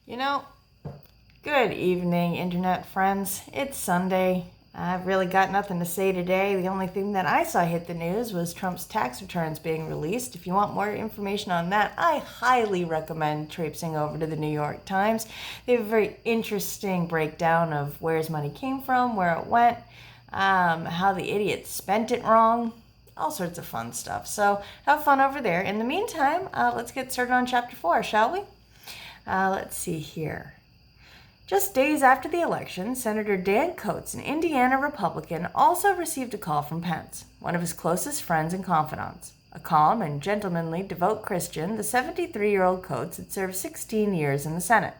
You know, Good evening, internet friends. It's Sunday. I've really got nothing to say today. The only thing that I saw hit the news was Trump's tax returns being released. If you want more information on that, I highly recommend traipsing over to the New York Times. They have a very interesting breakdown of where his money came from, where it went, how the idiots spent it wrong, all sorts of fun stuff. So have fun over there. In the meantime, let's get started on Chapter 4, shall we? Let's see here. Just days after the election, Senator Dan Coats, an Indiana Republican, also received a call from Pence, one of his closest friends and confidants. A calm and gentlemanly devout Christian, the 73-year-old Coats had served 16 years in the Senate.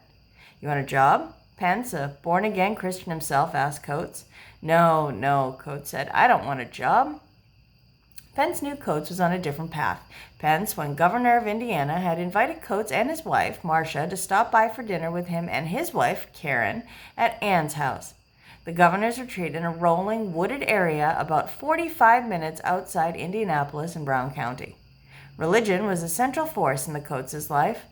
"You want a job?" Pence, a born-again Christian himself, asked Coats. No, Coats said. "I don't want a job." Pence knew Coats was on a different path. Pence, when governor of Indiana, had invited Coats and his wife, Marsha, to stop by for dinner with him and his wife, Karen, at Ann's house. The governor's retreat in a rolling, wooded area about 45 minutes outside Indianapolis in Brown County. Religion was a central force in the Coates' life.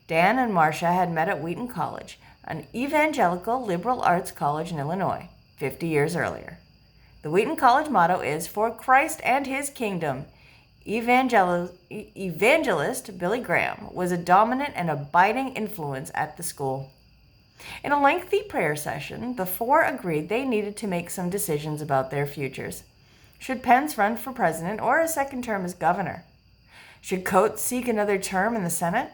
Dan and Marsha had met at Wheaton College, an evangelical liberal arts college in Illinois, 50 years earlier. The Wheaton College motto is, "For Christ and His Kingdom." Evangelist Billy Graham was a dominant and abiding influence at the school. In a lengthy prayer session, the four agreed they needed to make some decisions about their futures. Should Pence run for president or a second term as governor? Should Coates seek another term in the Senate?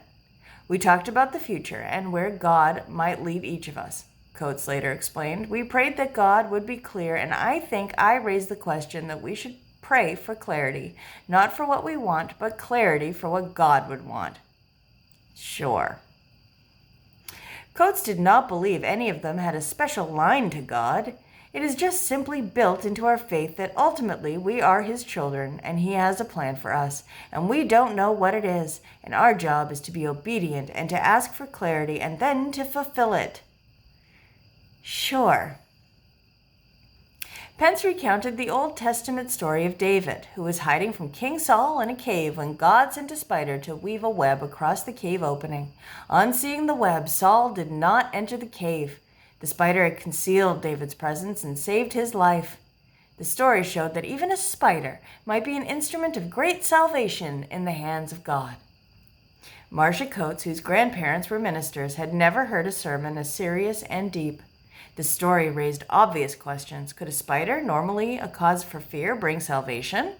"We talked about the future and where God might lead each of us," Coates later explained. "We prayed that God would be clear, and I think I raised the question that we should pray for clarity, not for what we want, but clarity for what God would want." Sure. Coates did not believe any of them had a special line to God. It is just simply built into our faith that ultimately we are His children and He has a plan for us, and we don't know what it is, and our job is to be obedient and to ask for clarity and then to fulfill it. Sure. Pence recounted the Old Testament story of David, who was hiding from King Saul in a cave when God sent a spider to weave a web across the cave opening. On seeing the web, Saul did not enter the cave. The spider had concealed David's presence and saved his life. The story showed that even a spider might be an instrument of great salvation in the hands of God. Marsha Coates, whose grandparents were ministers, had never heard a sermon as serious and deep. The story raised obvious questions. Could a spider, normally a cause for fear, bring salvation?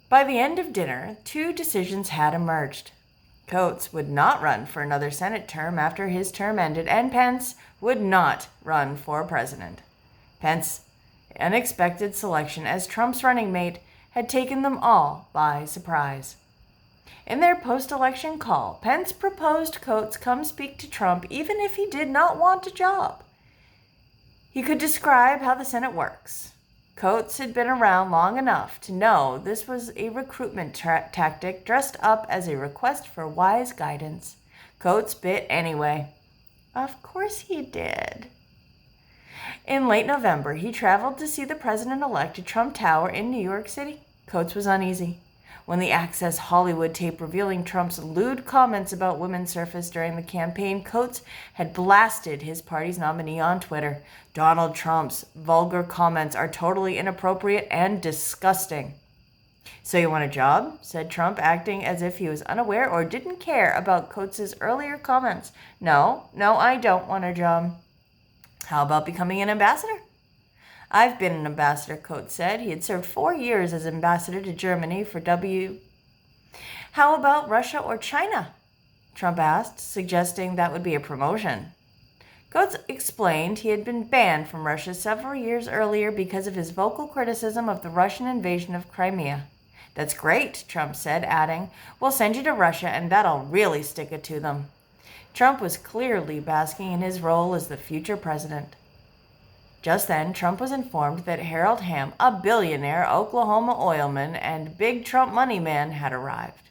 By the end of dinner, two decisions had emerged. Coates would not run for another Senate term after his term ended, and Pence would not run for president. Pence's unexpected selection as Trump's running mate had taken them all by surprise. In their post-election call, Pence proposed Coates come speak to Trump even if he did not want a job. He could describe how the Senate works. Coates had been around long enough to know this was a recruitment tactic dressed up as a request for wise guidance. Coates bit anyway. Of course he did. In late November, he traveled to see the president-elect at Trump Tower in New York City. Coates was uneasy. When the Access Hollywood tape revealing Trump's lewd comments about women surfaced during the campaign, Coates had blasted his party's nominee on Twitter. "Donald Trump's vulgar comments are totally inappropriate and disgusting." "So you want a job?" said Trump, acting as if he was unaware or didn't care about Coates' earlier comments. No, I don't want a job." "How about becoming an ambassador?" "I've been an ambassador," Coates said. He had served 4 years as ambassador to Germany for "How about Russia or China?" Trump asked, suggesting that would be a promotion. Coates explained he had been banned from Russia several years earlier because of his vocal criticism of the Russian invasion of Crimea. "That's great," Trump said, adding, "We'll send you to Russia and that'll really stick it to them." Trump was clearly basking in his role as the future president. Just then, Trump was informed that Harold Hamm, a billionaire Oklahoma oilman and big Trump money man, had arrived.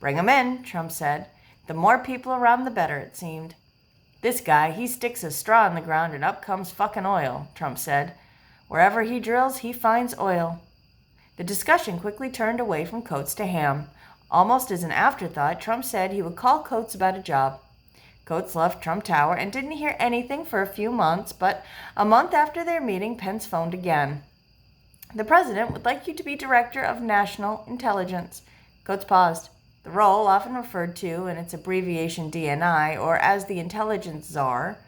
"Bring him in," Trump said. "The more people around, the better, it seemed." "This guy, he sticks a straw in the ground and up comes fucking oil," Trump said. "Wherever he drills, he finds oil." The discussion quickly turned away from Coates to Hamm. Almost as an afterthought, Trump said he would call Coates about a job. Coates left Trump Tower and didn't hear anything for a few months, but a month after their meeting, Pence phoned again. "The president would like you to be director of national intelligence." Coates paused. The role, often referred to in its abbreviation DNI, or as the intelligence czar,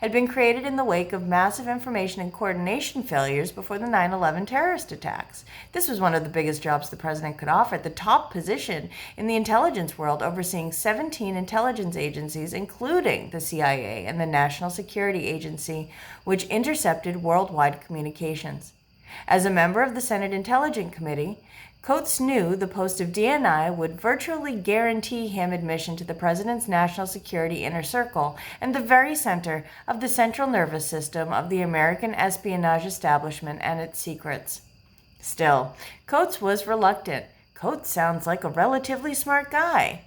had been created in the wake of massive information and coordination failures before the 9/11 terrorist attacks. This was one of the biggest jobs the president could offer, the top position in the intelligence world, overseeing 17 intelligence agencies, including the CIA and the National Security Agency, which intercepted worldwide communications. As a member of the Senate Intelligence Committee, Coates knew the post of DNI would virtually guarantee him admission to the president's national security inner circle and the very center of the central nervous system of the American espionage establishment and its secrets. Still, Coates was reluctant. Coates sounds like a relatively smart guy.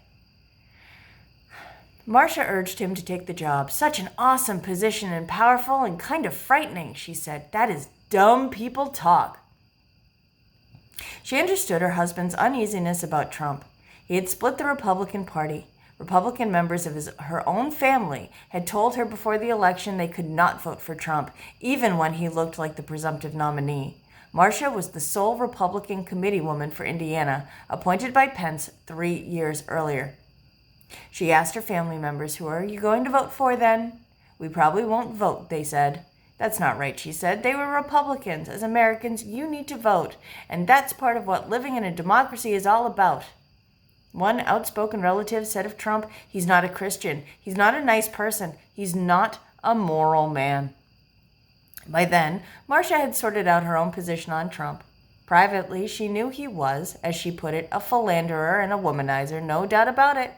Marsha urged him to take the job. "Such an awesome position and powerful and kind of frightening," she said. "That is dumb people talk." She understood her husband's uneasiness about Trump. He had split the Republican Party. Republican members of her own family had told her before the election they could not vote for Trump, even when he looked like the presumptive nominee. Marsha was the sole Republican committeewoman for Indiana, appointed by Pence 3 years earlier. She asked her family members, "Who are you going to vote for then?" "We probably won't vote," they said. "That's not right," she said. "They were Republicans. As Americans, you need to vote. And that's part of what living in a democracy is all about." One outspoken relative said of Trump, "He's not a Christian. He's not a nice person. He's not a moral man." By then, Marsha had sorted out her own position on Trump. Privately, she knew he was, as she put it, a philanderer and a womanizer, no doubt about it.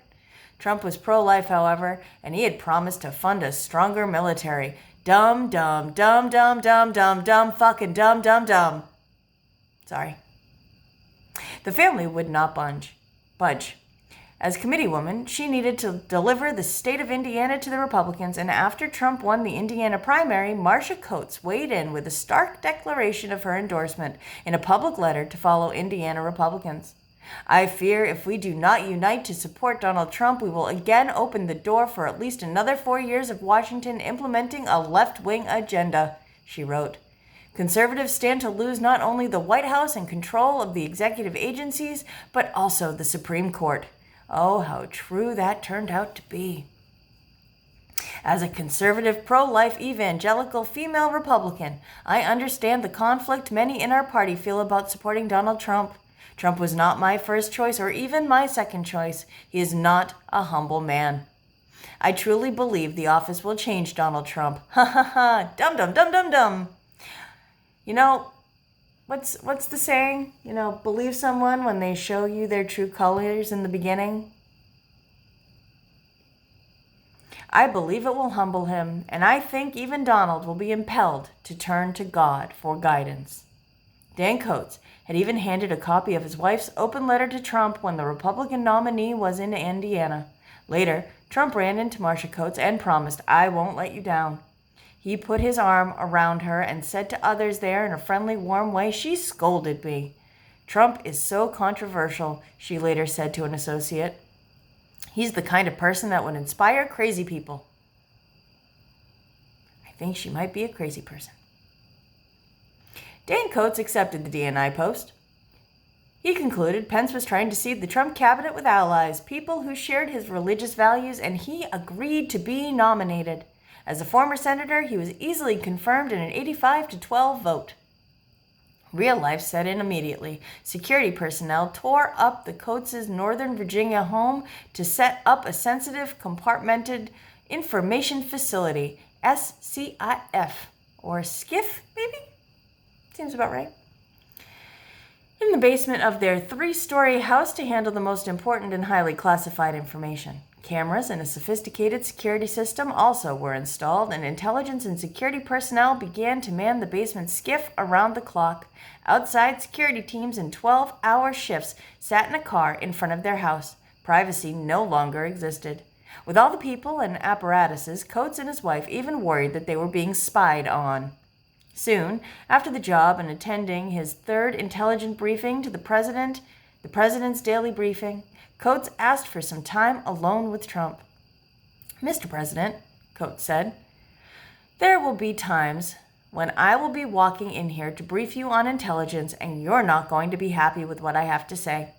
Trump was pro-life, however, and he had promised to fund a stronger military. Dumb, dumb, dumb, dumb, dumb, dumb, dumb, fucking dumb, dumb, dumb. Sorry. The family would not budge. As committeewoman, she needed to deliver the state of Indiana to the Republicans, and after Trump won the Indiana primary, Marsha Coates weighed in with a stark declaration of her endorsement in a public letter to follow Indiana Republicans. "I fear if we do not unite to support Donald Trump, we will again open the door for at least another 4 years of Washington implementing a left-wing agenda," she wrote. "Conservatives stand to lose not only the White House and control of the executive agencies, but also the Supreme Court." Oh, how true that turned out to be. As a conservative, pro-life, evangelical female Republican, I understand the conflict many in our party feel about supporting Donald Trump. Trump was not my first choice or even my second choice. He is not a humble man. I truly believe the office will change Donald Trump. Ha ha ha. Dum dum dum dum dum. You know, what's the saying? Believe someone when they show you their true colors in the beginning. I believe it will humble him, and I think even Donald will be impelled to turn to God for guidance. Dan Coates had even handed a copy of his wife's open letter to Trump when the Republican nominee was in Indiana. Later, Trump ran into Marsha Coates and promised, "I won't let you down." He put his arm around her and said to others there in a friendly, warm way, "She scolded me." "Trump is so controversial," she later said to an associate. "He's the kind of person that would inspire crazy people." I think she might be a crazy person. Dan Coates accepted the DNI post. He concluded Pence was trying to seed the Trump cabinet with allies, people who shared his religious values, and he agreed to be nominated. As a former senator, he was easily confirmed in an 85-12 vote. Real life set in immediately. Security personnel tore up the Coates' Northern Virginia home to set up a sensitive, compartmented information facility, SCIF, or SCIF, maybe? Seems about right. In the basement of their 3-story house to handle the most important and highly classified information. Cameras and a sophisticated security system also were installed, and intelligence and security personnel began to man the basement SCIF around the clock. Outside, security teams in 12-hour shifts sat in a car in front of their house. Privacy no longer existed. With all the people and apparatuses, Coates and his wife even worried that they were being spied on. Soon, after the job and attending his third intelligence briefing to the president's daily briefing, Coates asked for some time alone with Trump. Mr. President, Coates said, there will be times when I will be walking in here to brief you on intelligence and you're not going to be happy with what I have to say.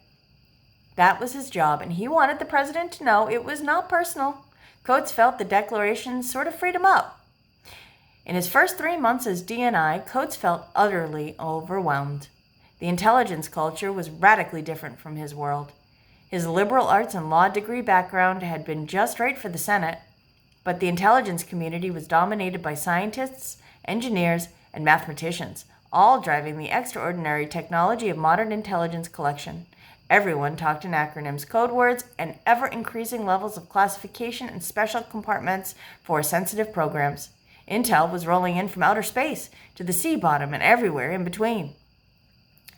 That was his job, and he wanted the president to know it was not personal. Coates felt the declaration sort of freed him up. In his first 3 months as DNI, Coates felt utterly overwhelmed. The intelligence culture was radically different from his world. His liberal arts and law degree background had been just right for the Senate, but the intelligence community was dominated by scientists, engineers, and mathematicians, all driving the extraordinary technology of modern intelligence collection. Everyone talked in acronyms, code words, and ever-increasing levels of classification and special compartments for sensitive programs. Intel was rolling in from outer space to the sea bottom and everywhere in between.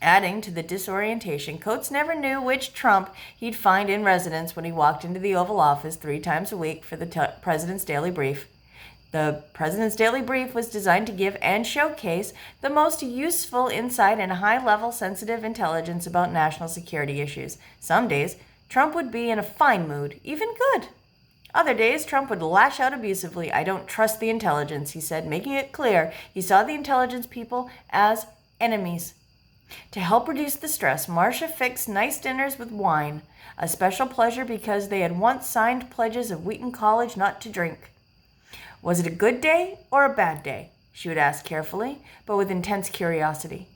Adding to the disorientation, Coates never knew which Trump he'd find in residence when he walked into the Oval Office 3 times a week for the president's daily brief. The president's daily brief was designed to give and showcase the most useful insight and high-level sensitive intelligence about national security issues. Some days, Trump would be in a fine mood, even good. Other days, Trump would lash out abusively. I don't trust the intelligence, he said, making it clear he saw the intelligence people as enemies. To help reduce the stress, Marsha fixed nice dinners with wine, a special pleasure because they had once signed pledges of Wheaton College not to drink. Was it a good day or a bad day? She would ask carefully, but with intense curiosity.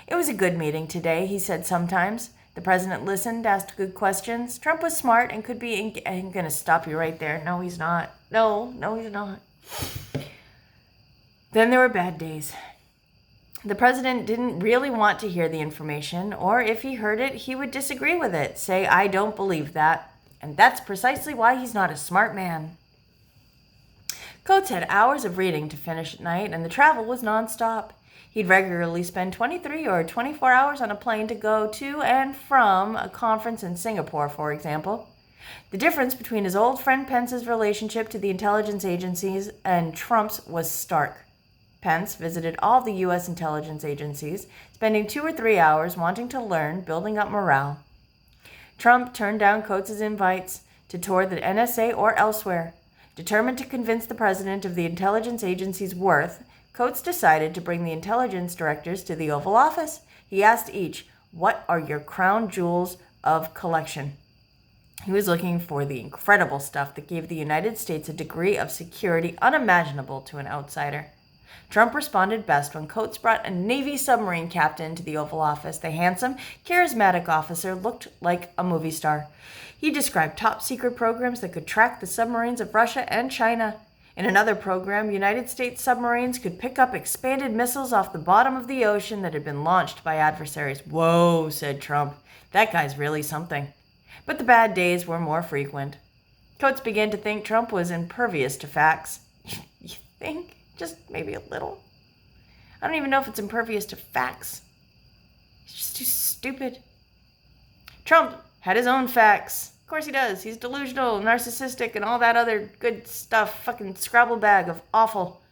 It was a good meeting today, he said sometimes. The president listened, asked good questions. Trump was smart and could be... I'm going to stop you right there. No, he's not. No, he's not. Then there were bad days. The president didn't really want to hear the information, or if he heard it, he would disagree with it, say, I don't believe that. And that's precisely why he's not a smart man. Coates had hours of reading to finish at night, and the travel was nonstop. He'd regularly spend 23 or 24 hours on a plane to go to and from a conference in Singapore, for example. The difference between his old friend Pence's relationship to the intelligence agencies and Trump's was stark. Pence visited all the U.S. intelligence agencies, spending 2 or 3 hours wanting to learn, building up morale. Trump turned down Coates' invites to tour the NSA or elsewhere. Determined to convince the president of the intelligence agency's worth, Coates decided to bring the intelligence directors to the Oval Office. He asked each, what are your crown jewels of collection? He was looking for the incredible stuff that gave the United States a degree of security unimaginable to an outsider. Trump responded best when Coates brought a Navy submarine captain to the Oval Office. The handsome, charismatic officer looked like a movie star. He described top-secret programs that could track the submarines of Russia and China. In another program, United States submarines could pick up expanded missiles off the bottom of the ocean that had been launched by adversaries. Whoa, said Trump. That guy's really something. But the bad days were more frequent. Coates began to think Trump was impervious to facts. You think? Just maybe a little. I don't even know if it's impervious to facts. He's just too stupid. Trump had his own facts. Of course he does. He's delusional, narcissistic, and all that other good stuff. Fucking Scrabble bag of awful.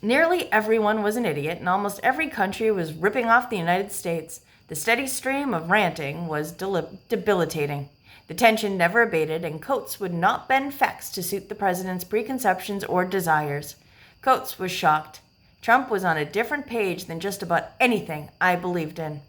Nearly everyone was an idiot, and almost every country was ripping off the United States. The steady stream of ranting was debilitating. The tension never abated, and Coates would not bend facts to suit the president's preconceptions or desires. Coates was shocked. Trump was on a different page than just about anything I believed in.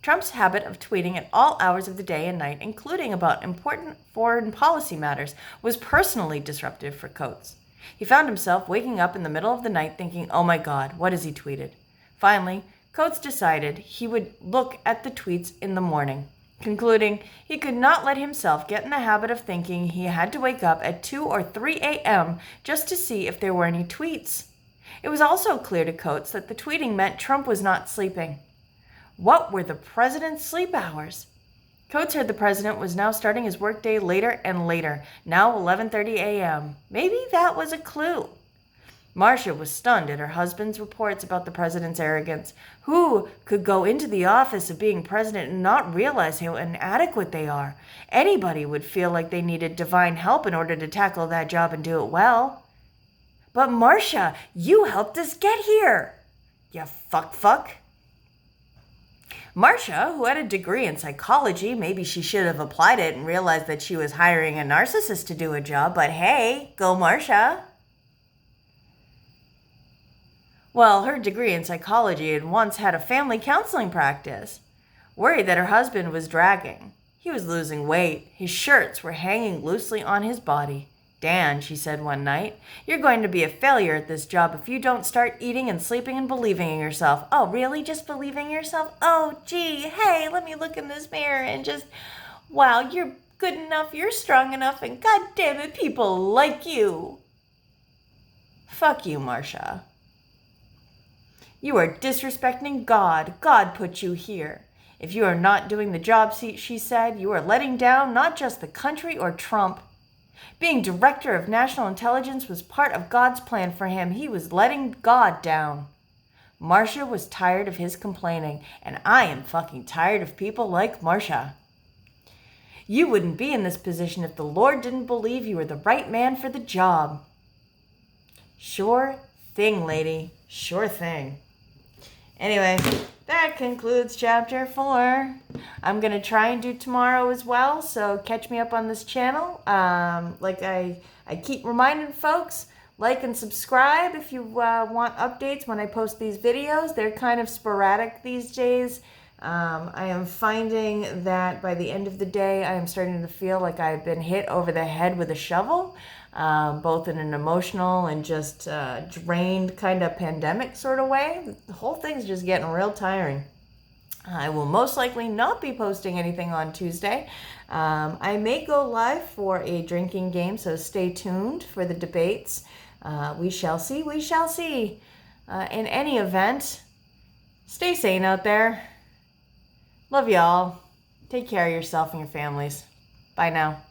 Trump's habit of tweeting at all hours of the day and night, including about important foreign policy matters, was personally disruptive for Coates. He found himself waking up in the middle of the night thinking, oh my God, what has he tweeted? Finally, Coates decided he would look at the tweets in the morning, concluding he could not let himself get in the habit of thinking he had to wake up at 2 or 3 a.m. just to see if there were any tweets. It was also clear to Coates that the tweeting meant Trump was not sleeping. What were the president's sleep hours? Coates heard the president was now starting his workday later and later, now 11:30 a.m. Maybe that was a clue. Marsha was stunned at her husband's reports about the president's arrogance. Who could go into the office of being president and not realize how inadequate they are? Anybody would feel like they needed divine help in order to tackle that job and do it well. But Marsha, you helped us get here. You fuck. Marsha, who had a degree in psychology, maybe she should have applied it and realized that she was hiring a narcissist to do a job, but hey, go Marsha. Well, her degree in psychology had once had a family counseling practice. Worried that her husband was dragging. He was losing weight. His shirts were hanging loosely on his body. Dan, she said one night, you're going to be a failure at this job if you don't start eating and sleeping and believing in yourself. Oh, really? Just believing in yourself? Oh, gee, hey, let me look in this mirror and just, wow, you're good enough, you're strong enough, and god damn it, people like you. Fuck you, Marsha. You are disrespecting God. God put you here. If you are not doing the job, she said, you are letting down not just the country or Trump. Being director of national intelligence was part of God's plan for him. He was letting God down. Marsha was tired of his complaining, and I am fucking tired of people like Marsha. You wouldn't be in this position if the Lord didn't believe you were the right man for the job. Sure thing, lady. Sure thing. Anyway, that concludes chapter 4. I'm going to try and do tomorrow as well, so catch me up on this channel. Like I keep reminding folks, like and subscribe if you want updates when I post these videos. They're kind of sporadic these days. I am finding that by the end of the day, I am starting to feel like I've been hit over the head with a shovel, both in an emotional and just drained kind of pandemic sort of way. The whole thing's just getting real tiring. I will most likely not be posting anything on Tuesday. I may go live for a drinking game, so stay tuned for the debates. We shall see, we shall see. In any event, stay sane out there. Love y'all. Take care of yourself and your families. Bye now.